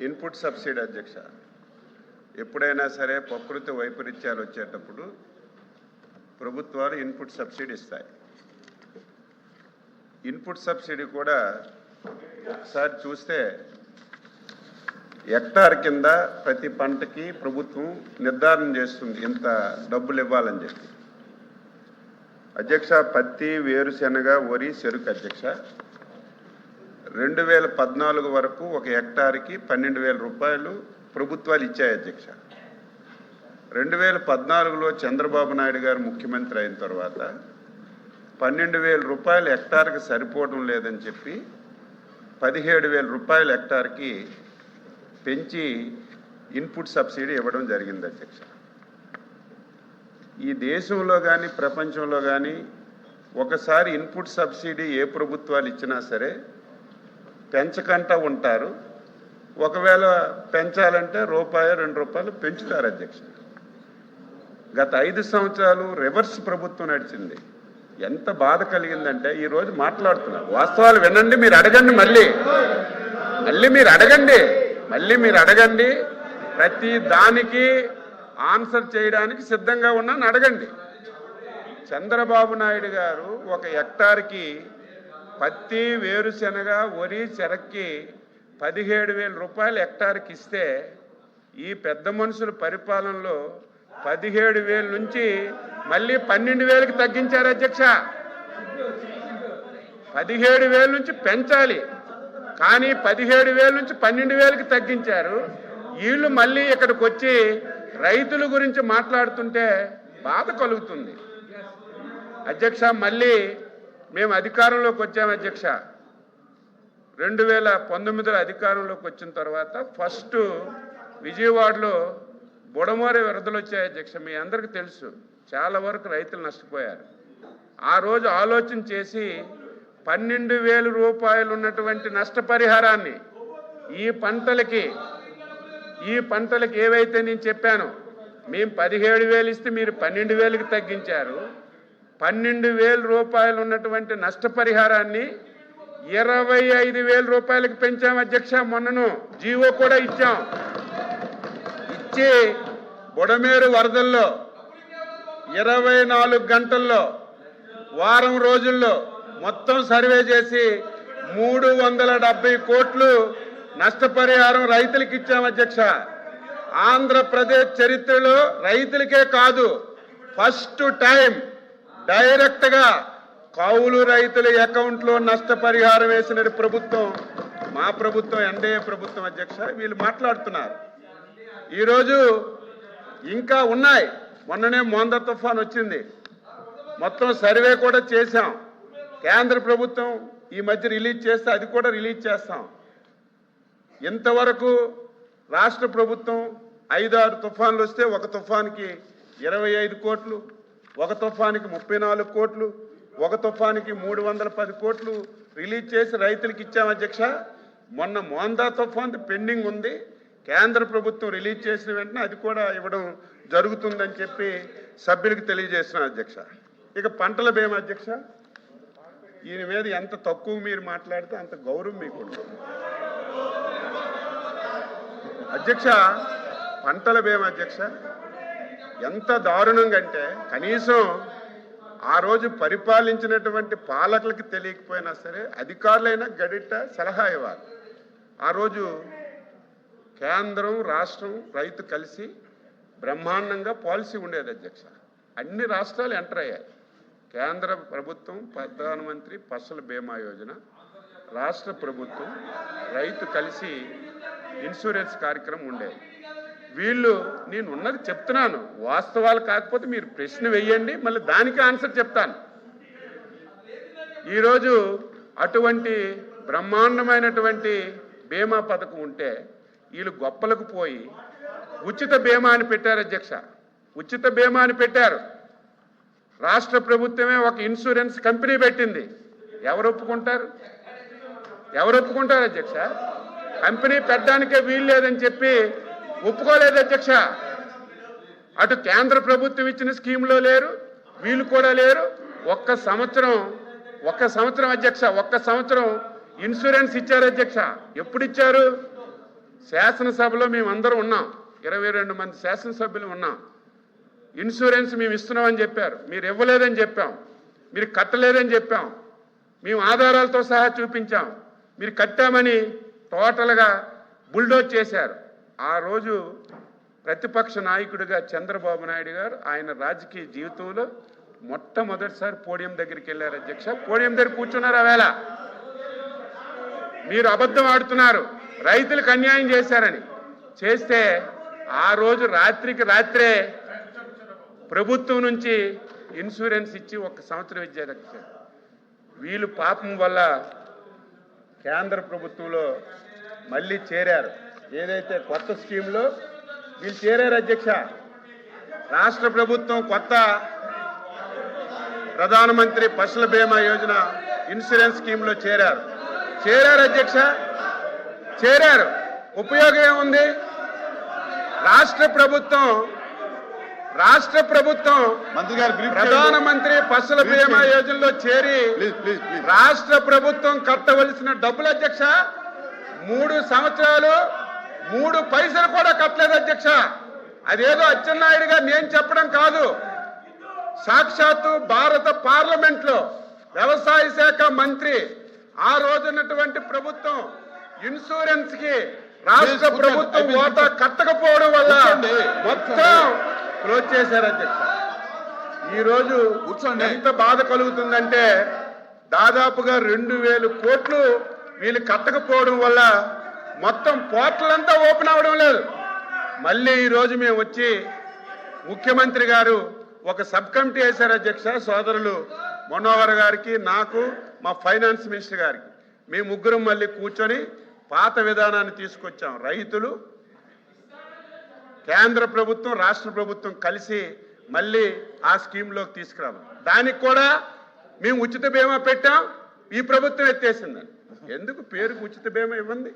Input subsidy అధ్యక్ష, ఎప్పుడైనా సరే ప్రకృతి వైపరీత్యాలు వచ్చేటప్పుడు ప్రభుత్వాలు ఇన్పుట్ సబ్సిడీ ఇస్తాయి. ఇన్పుట్ సబ్సిడీ కూడా ఒకసారి చూస్తే హెక్టార్ కింద ప్రతి పంటకి ప్రభుత్వం నిర్ధారణ చేస్తుంది ఇంత డబ్బులు ఇవ్వాలని చెప్పి. అధ్యక్ష, పత్తి, వేరుశెనగ, వరి, చెరుకు అధ్యక్ష 2014 వరకు ఒక హెక్టార్కి 12,000 రూపాయలు ప్రభుత్వాలు ఇచ్చాయి అధ్యక్ష. 2014లో చంద్రబాబు నాయుడు గారు ముఖ్యమంత్రి అయిన తర్వాత 12,000 రూపాయలు హెక్టార్కి సరిపోవడం లేదని చెప్పి 17,000 రూపాయలు హెక్టార్కి పెంచి ఇన్పుట్ సబ్సిడీ ఇవ్వడం జరిగింది అధ్యక్ష. ఈ దేశంలో కానీ ప్రపంచంలో కానీ ఒకసారి ఇన్పుట్ సబ్సిడీ ఏ ప్రభుత్వాలు ఇచ్చినా సరే పెంచకుండా ఉంటారు. ఒకవేళ పెంచాలంటే ₹2 పెంచుతారు అధ్యక్ష. గత 5 సంవత్సరాలు రివర్స్ ప్రభుత్వం నడిచింది. ఎంత బాధ కలిగిందంటే ఈరోజు మాట్లాడుతున్నారు. వాస్తవాలు వినండి, మీరు అడగండి, మళ్ళీ మీరు అడగండి. ప్రతి దానికి ఆన్సర్ చేయడానికి సిద్ధంగా ఉన్నాను, అడగండి. చంద్రబాబు నాయుడు గారు ఒక హెక్టార్కి పత్తి, వేరుశెనగ, వరి, చెరక్కి 17,000 రూపాయలు హెక్టార్కి ఇస్తే ఈ పెద్ద మనుషుల పరిపాలనలో 17,000 నుంచి మళ్ళీ 12,000కి తగ్గించారు అధ్యక్ష. 17,000 నుంచి పెంచాలి, కానీ 17,000 నుంచి 12,000కి తగ్గించారు. వీళ్ళు మళ్ళీ ఇక్కడికి వచ్చి రైతుల గురించి మాట్లాడుతుంటే బాధ కలుగుతుంది అధ్యక్ష. మళ్ళీ మేము అధికారంలోకి వచ్చాము అధ్యక్ష. 2019లో అధికారంలోకి వచ్చిన తర్వాత ఫస్ట్ విజయవాడలో బుడమోరే వరదలు వచ్చాయి అధ్యక్ష. మీ అందరికీ తెలుసు, చాలా వరకు రైతులు నష్టపోయారు. ఆ రోజు ఆలోచన చేసి 12,000 రూపాయలు ఉన్నటువంటి నష్టపరిహారాన్ని ఈ పంటలకి ఏవైతే నేను చెప్పానో, మేము 17,000 ఇస్తే మీరు 12,000కి తగ్గించారు. 12,000 రూపాయలు ఉన్నటువంటి నష్టపరిహారాన్ని 25,000 రూపాయలకు పెంచాం అధ్యక్ష. మొన్నను జీవో కూడా ఇచ్చాం. ఇచ్చి బుడమేరు వరదల్లో 24 గంటల్లో వారం రోజుల్లో మొత్తం సర్వే చేసి 370 కోట్లు నష్టపరిహారం రైతులకు ఇచ్చాం అధ్యక్ష. ఆంధ్రప్రదేశ్ చరిత్రలో రైతులకే కాదు, ఫస్ట్ టైం డైరెక్ట్గా కౌలు రైతుల అకౌంట్లో నష్టపరిహారం వేసిన ప్రభుత్వం మా ప్రభుత్వం, ఎన్డీఏ ప్రభుత్వం అధ్యక్ష. వీళ్ళు మాట్లాడుతున్నారు. ఈరోజు ఇంకా ఉన్నాయి. మొన్ననే మోందా తుఫాన్ వచ్చింది, మొత్తం సర్వే కూడా చేశాం. కేంద్ర ప్రభుత్వం ఈ మధ్య రిలీజ్ చేస్తే అది కూడా రిలీజ్ చేస్తాం. ఇంతవరకు రాష్ట్ర ప్రభుత్వం 5-6 తుఫాన్లు వస్తే ఒక తుఫాన్కి 25 కోట్లు, ఒక తుఫానికి 34 కోట్లు, ఒక తుఫానికి 310 కోట్లు రిలీజ్ చేసి రైతులకు ఇచ్చాం అధ్యక్ష. మొన్న మోందా తుఫాన్ పెండింగ్ ఉంది, కేంద్ర ప్రభుత్వం రిలీజ్ చేసిన వెంటనే అది కూడా ఇవ్వడం జరుగుతుందని చెప్పి సభ్యులకు తెలియజేస్తున్నాను అధ్యక్ష. ఇక పంటల బీమా అధ్యక్ష, ఈయన మీద ఎంత తక్కువ మీరు మాట్లాడితే అంత గౌరవం మీకు ఉంటుంది అధ్యక్ష. పంటల బీమా అధ్యక్ష ఎంత దారుణంగా అంటే కనీసం ఆ రోజు పరిపాలించినటువంటి పాలకులకి తెలియకపోయినా సరే అధికారులైనా గడిట సలహా ఇవ్వాలి. ఆ రోజు కేంద్రం రాష్ట్రం రైతు కలిసి బ్రహ్మాండంగా పాలసీ ఉండేది అధ్యక్ష. అన్ని రాష్ట్రాలు ఎంటర్ అయ్యాయి. కేంద్ర ప్రభుత్వం ప్రధానమంత్రి ఫసల్ బీమా యోజన, రాష్ట్ర ప్రభుత్వం రైతు కలిసి ఇన్సూరెన్స్ కార్యక్రమం ఉండేది. వీళ్ళు నేను ఉన్నది చెప్తున్నాను, వాస్తవాలు కాకపోతే మీరు ప్రశ్న వేయండి, మళ్ళీ దానికి ఆన్సర్ చెప్తాను. ఈరోజు అటువంటి బ్రహ్మాండమైనటువంటి బీమా పథకం ఉంటే వీళ్ళు గొప్పలకు పోయి ఉచిత బీమా అని పెట్టారు అధ్యక్ష. ఉచిత బీమా అని పెట్టారు. రాష్ట్ర ప్రభుత్వమే ఒక ఇన్సూరెన్స్ కంపెనీ పెట్టింది. ఎవరు ఒప్పుకుంటారు అధ్యక్ష? కంపెనీ పెట్టడానికే వీలు లేదని చెప్పి ఒప్పుకోలేదు అధ్యక్ష. అటు కేంద్ర ప్రభుత్వం ఇచ్చిన స్కీమ్లో లేరు, వీళ్ళు కూడా లేరు. ఒక్క సంవత్సరం అధ్యక్ష, ఒక్క సంవత్సరం ఇన్సూరెన్స్ ఇచ్చారు అధ్యక్ష. ఎప్పుడు ఇచ్చారు? శాసనసభలో మేమందరం ఉన్నాం, 22 మంది శాసనసభ్యులు ఉన్నాం. ఇన్సూరెన్స్ మేము ఇస్తున్నామని చెప్పారు, మీరు ఇవ్వలేదని చెప్పాం, మీరు కట్టలేదని చెప్పాం, మేము ఆధారాలతో సహా చూపించాం, మీరు కట్టామని టోటల్గా బుల్డోజ్ చేశారు. ఆ రోజు ప్రతిపక్ష నాయకుడిగా చంద్రబాబు నాయుడు గారు ఆయన రాజకీయ జీవితంలో మొట్టమొదటిసారి పోడియం దగ్గరికి వెళ్ళారు అధ్యక్ష. పోడియం దగ్గర కూర్చున్నారు. ఆవేళ మీరు అబద్ధం ఆడుతున్నారు, రైతులకు అన్యాయం చేశారని చేస్తే ఆ రోజు రాత్రికి రాత్రే ప్రభుత్వం నుంచి ఇన్సూరెన్స్ ఇచ్చి 1 సంవత్సరం ఇచ్చారు అధ్యక్ష. వీళ్ళు పాపం వల్ల కేంద్ర ప్రభుత్వంలో మళ్ళీ చేరారు. ఏదైతే కొత్త స్కీమ్లో వీళ్ళు చేరారు అధ్యక్ష. రాష్ట్ర ప్రభుత్వం కొత్త ప్రధానమంత్రి ఫసల్ బీమా యోజన ఇన్సూరెన్స్ స్కీమ్లో చేరారు అధ్యక్ష. చేరారు. ఉపయోగం ఏముంది? రాష్ట్ర ప్రభుత్వం మంత్రి గారు ప్రధానమంత్రి ఫసల్ బీమా యోజనలో చేరి రాష్ట్ర ప్రభుత్వం కట్టవలసిన డబ్బులు అధ్యక్ష 3 సంవత్సరాలు 3 పైసలు కూడా కట్టలేదు అధ్యక్ష. అదేదో అచ్చెన్నాయుడు గారు నేను చెప్పడం కాదు, సాక్షాత్తు భారత పార్లమెంట్ లో వ్యవసాయ శాఖ మంత్రి ఆ రోజున్నటువంటి ప్రభుత్వం ఇన్సూరెన్స్ కి రాష్ట్ర ప్రభుత్వం ఓటా కట్టకపోవడం వల్ల మొత్తం క్లోజ్ చేశారు అధ్యక్ష. ఈ రోజు ఎంత బాధ కలుగుతుందంటే దాదాపుగా 2000 కోట్లు వీళ్ళు కట్టకపోవడం వల్ల మొత్తం పోర్టలంతా ఓపెన్ అవ్వడం లేదు. మళ్ళీ ఈ రోజు మేము వచ్చి ముఖ్యమంత్రి గారు ఒక సబ్ కమిటీ వేశారు అధ్యక్ష. సోదరులు మనోహర్ గారికి, నాకు, మా ఫైనాన్స్ మినిస్టర్ గారికి, మేము ముగ్గురం మళ్ళీ కూర్చొని పాత విధానాన్ని తీసుకొచ్చాం. రైతులు, కేంద్ర ప్రభుత్వం, రాష్ట్ర ప్రభుత్వం కలిసి మళ్ళీ ఆ స్కీమ్లోకి తీసుకురావాలి. దానికి కూడా మేము ఉచిత బీమా పెట్టాం, ఈ ప్రభుత్వం ఎత్తేసిందని. ఎందుకు పేరుకు ఉచిత బీమా ఇవ్వండి?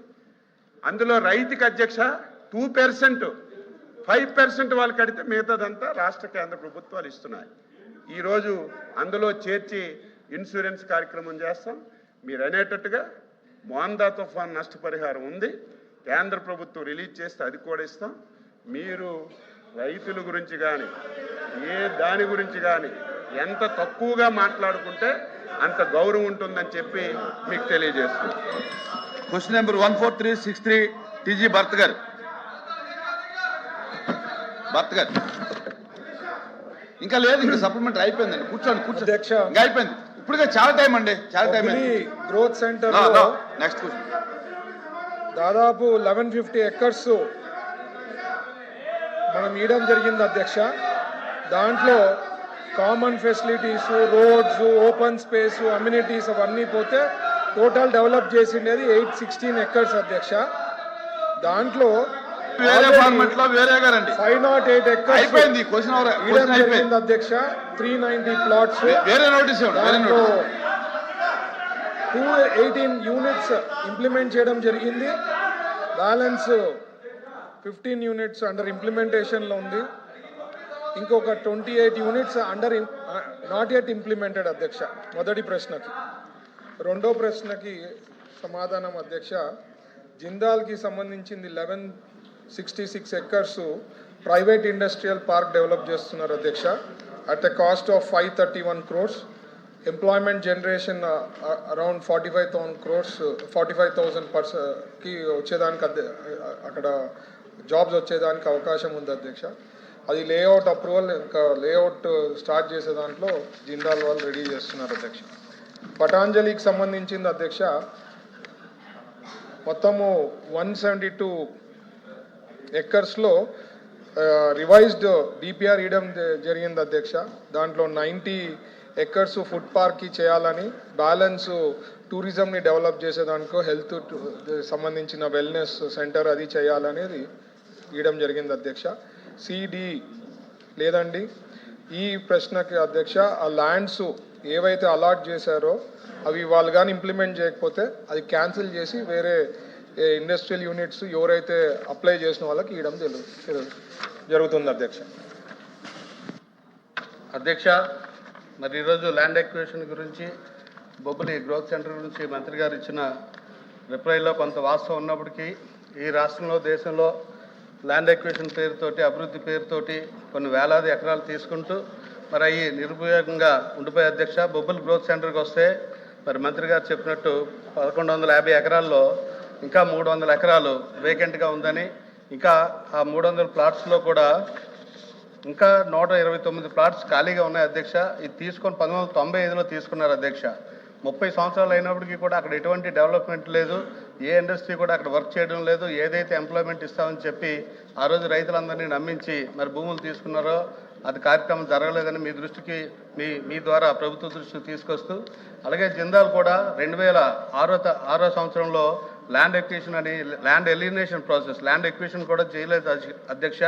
అందులో రైతుకి అధ్యక్ష 2%, 5% వాళ్ళు కడితే మిగతాదంతా రాష్ట్ర కేంద్ర ప్రభుత్వాలు ఇస్తున్నాయి. ఈరోజు అందులో చేర్చి ఇన్సూరెన్స్ కార్యక్రమం చేస్తాం. మీరు అనేటట్టుగా మోందా తుఫాన్ నష్టపరిహారం ఉంది, కేంద్ర ప్రభుత్వం రిలీజ్ చేస్తే అది కూడా ఇస్తాం. మీరు రైతుల గురించి కానీ దాని గురించి కానీ ఎంత తక్కువగా మాట్లాడుకుంటే అంత గౌరవం ఉంటుందని చెప్పి మీకు తెలియజేస్తున్నాం. క్వశ్చన్ నెంబర్ 14363 టీజీ భరత్ గారు. ఇంకా లేదు, ఇంకా సప్లిమెంటరీ అయిపోయిందండి. కూర్చోండి. ఇంకా అయిపోయింది. ఇప్పుడుగా చాలా టైం అండి, చాలా టైం అయింది. Growth centre next question. దాదాపు 1150 ఎకర్స్ మనం ఇవ్వడం జరిగింది అధ్యక్ష. దాంట్లో common facilities, roads, open space, amenities అవన్నీ పోతే టోటల్ డెవలప్ చేసిండేది 816 ఎకర్స్ అధ్యక్ష. దాంట్లో వేరే ఫార్మాట్ లో వేరే గారండి 508 ఎకర్స్ అయిపోయింది. క్వశ్చన్ అయిపోయింది అధ్యక్ష. 390 ప్లాట్స్ వేరే నోటీస్ 218 యూనిట్స్ ఇంప్లిమెంట్ చేయడం జరిగింది. బ్యాలెన్స్ 15 యూనిట్స్ అండర్ ఇంప్లిమెంటేషన్ లో ఉంది. ఇంకొక 28 units under not yet implemented అధ్యక్ష. మొదటి ప్రశ్నకి. రెండో ప్రశ్నకి సమాధానం అధ్యక్ష. జిందాల్కి సంబంధించింది 1166 acres private industrial park develop చేస్తున్నారు అధ్యక్ష. At a cost of 531 crores. Employment generation around 45,000 crores, 45,000 కి వచ్చేదానికి అక్కడ జాబ్స్ వచ్చేదానికి అవకాశం ఉంది అధ్యక్ష. అది లేఅవుట్ అప్రూవల్, ఇంకా లేఅవుట్ స్టార్ట్ చేసే దాంట్లో జిందాల్ వాళ్ళు రెడీ చేస్తున్నారు అధ్యక్ష. పటాంజలికి సంబంధించింది అధ్యక్ష. మొత్తము 172 ఎకర్స్లో రివైజ్డ్ డిపిఆర్ ఇవ్వడం జరిగింది అధ్యక్ష. దాంట్లో 90 ఎకర్స్ ఫుడ్ పార్క్కి చేయాలని, బ్యాలెన్స్ టూరిజంని డెవలప్ చేసేదానికో, హెల్త్ సంబంధించిన వెల్నెస్ సెంటర్ అది చేయాలనేది ఇవ్వడం జరిగింది అధ్యక్ష. సిడి లేదండి. ఈ ప్రశ్నకి అధ్యక్ష ఆ ల్యాండ్స్ ఏవైతే అలాట్ చేశారో అవి వాళ్ళు కానీ ఇంప్లిమెంట్ చేయకపోతే అది క్యాన్సిల్ చేసి వేరే ఇండస్ట్రియల్ యూనిట్స్ ఎవరైతే అప్లై చేసిన వాళ్ళకి ఇవ్వడం జరుగుతుంది అధ్యక్ష. అధ్యక్ష, మరి ఈరోజు ల్యాండ్ ఎక్విజిషన్ గురించి బొబ్బులి గ్రోత్ సెంటర్ గురించి మంత్రి గారు ఇచ్చిన రిప్లైలో కొంత వాస్తవం ఉన్నప్పటికీ ఈ రాష్ట్రంలో దేశంలో ల్యాండ్ ఎక్విజిషన్ పేరుతోటి అభివృద్ధి పేరుతోటి కొన్ని వేలాది ఎకరాలు తీసుకుంటూ మరి అవి నిరుపయోగంగా ఉండిపోయే అధ్యక్ష. బొబ్బుల్ గ్రోత్ సెంటర్కి వస్తే మరి మంత్రి గారు చెప్పినట్టు 1150 ఎకరాల్లో ఇంకా 300 ఎకరాలు వేకెంట్గా ఉందని, ఇంకా ఆ 300 ప్లాట్స్లో కూడా ఇంకా 129 ప్లాట్స్ ఖాళీగా ఉన్నాయి అధ్యక్ష. ఇది తీసుకొని 1995లో తీసుకున్నారు అధ్యక్ష. 30 సంవత్సరాలు అయినప్పటికీ కూడా అక్కడ ఎటువంటి డెవలప్మెంట్ లేదు, ఏ ఇండస్ట్రీ కూడా అక్కడ వర్క్ చేయడం లేదు. ఏదైతే ఎంప్లాయ్మెంట్ ఇస్తామని చెప్పి ఆ రోజు రైతులందరినీ నమ్మించి మరి భూములు తీసుకున్నారో అది కార్యక్రమం జరగలేదని మీ దృష్టికి మీ ద్వారా ప్రభుత్వ దృష్టికి తీసుకొస్తూ, అలాగే జిందాల్ కూడా 2006 సంవత్సరంలో ల్యాండ్ ఎక్విజిషన్ అని land elimination process, land acquisition కూడా చేయలేదు అధ్యక్ష.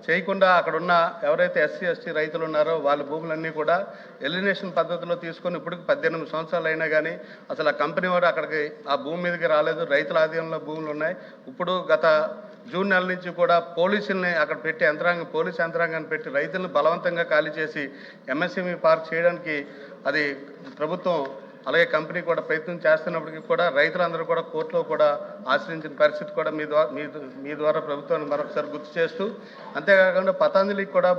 చేయకుండా అక్కడున్న ఎవరైతే ఎస్సీ ఎస్టీ రైతులు ఉన్నారో వాళ్ళ భూములన్నీ కూడా ఎలిమినేషన్ పద్ధతిలో తీసుకొని ఇప్పటికి 18 సంవత్సరాలు అయినా కానీ అసలు ఆ కంపెనీ వాడు అక్కడికి ఆ భూమి మీదకి రాలేదు. రైతుల ఆధీనంలో భూములు ఉన్నాయి. ఇప్పుడు గత జూన్ నెల నుంచి కూడా పోలీసుల్ని అక్కడ పెట్టి పోలీస్ యంత్రాంగాన్ని పెట్టి రైతులను బలవంతంగా ఖాళీ చేసి ఎంఎస్ఎంఈ పార్క్ చేయడానికి అది ప్రభుత్వం అలాగే కంపెనీ కూడా ప్రయత్నం చేస్తున్నప్పటికీ కూడా రైతులందరూ కూడా కోర్టులో కూడా ఆశ్రయించిన పరిస్థితి కూడా మీ ద్వారా ప్రభుత్వాన్ని మరొకసారి గుర్తు చేస్తూ, అంతేకాకుండా పతంజలికి కూడా